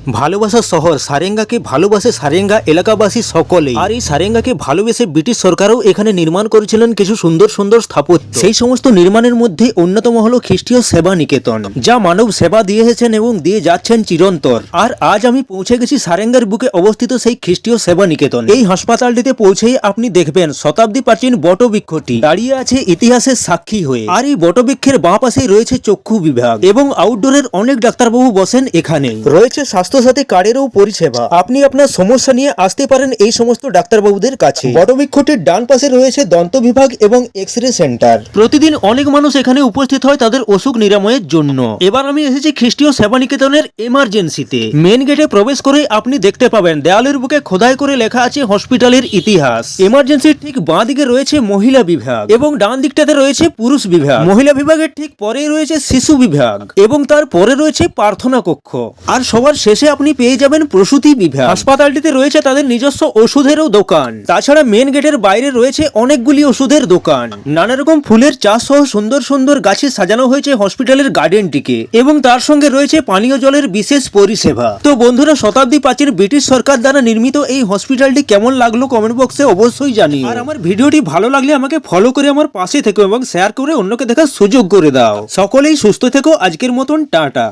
ভালোবাসার শহর সারেঙ্গাকে ভালোবাসে সারেঙ্গা এলাকাবাসী সকলেই। আর এই সারেঙ্গাকে ভালোবেসে ব্রিটিশ সরকারও এখানে নির্মাণ করেছিলেন কিছু সুন্দর সুন্দর স্থাপত্য। সেই সমস্ত নির্মাণের মধ্যে অন্যতম হলো খ্রিস্টীয় সেবা নিকেতন, যা মানব সেবা দিয়ে এসেছেন এবং দিয়ে যাচ্ছেন চিরন্তর। আর আজ আমি পৌঁছে গেছি সারেঙ্গার বুকে অবস্থিত সেই খ্রিস্টীয় সেবা নিকেতন। এই হাসপাতালটিতে পৌঁছেই আপনি দেখবেন শতাব্দী প্রাচীন বটবৃক্ষটি দাঁড়িয়ে আছে ইতিহাসের সাক্ষী হয়ে। আর এই বটবৃক্ষের বাঁ পাশেই রয়েছে চক্ষু বিভাগ এবং আউটডোরের অনেক ডাক্তারবাবু বসেন এখানে। রয়েছে স্বাস্থ্যসাথী কার্ডেরও পরিষেবা। আপনি আপনার সমস্যা নিয়ে আসতে পারেন এই সমস্ত ডাক্তারবাবুদের কাছে। বটবৃক্ষটির ডান পাশে রয়েছে দন্ত বিভাগ এবং এক্স রে সেন্টার। প্রতিদিন অনেক মানুষ এখানে উপস্থিত হয় তাদের অসুখ নিরাময়ের জন্য। এবার আমি এসেছি খ্রিস্টীয় সেবা নিকেতনের এমার্জেন্সিতে। মেন গেটে প্রবেশ করে আপনি দেখতে পাবেন দেয়ালের বুকে খোদাই করে লেখা আছে হসপিটালের ইতিহাস। এমার্জেন্সির ঠিক বাঁ দিকে রয়েছে মহিলা বিভাগ এবং ডান দিকটাতে রয়েছে পুরুষ বিভাগ। মহিলা বিভাগের ঠিক পরেই রয়েছে শিশু বিভাগ এবং তার পরে রয়েছে প্রার্থনা কক্ষ। আর সবার শেষে আপনি পেয়ে যাবেন প্রসূতি বিভাগ। হাসপাতালটিতে রয়েছে তাদের নিজস্ব ওষুধেরও দোকান। তাছাড়া মেন গেটের বাইরে রয়েছে অনেকগুলি ওষুধের দোকান। নানা রকম ফুলের চাষ সহ সুন্দর সুন্দর গাছে সাজানো হয়েছে হসপিটালের গার্ডেনটিকে এবং তার সঙ্গে রয়েছে পানীয় জলের বিশেষ পরিষেবা। তো বন্ধুরা, শতাব্দী প্রাচীন ব্রিটিশ সরকার দ্বারা নির্মিত এই হসপিটালটি কেমন লাগলো কমেন্ট বক্সে অবশ্যই জানিও। আর আমার ভিডিওটি ভালো লাগলে আমাকে ফলো করে আমার পাশে থেকো এবং শেয়ার করে অন্যকে দেখার সুযোগ করে দাও। সকলেই সুস্থ থেকো। আজকের মতন টাটা।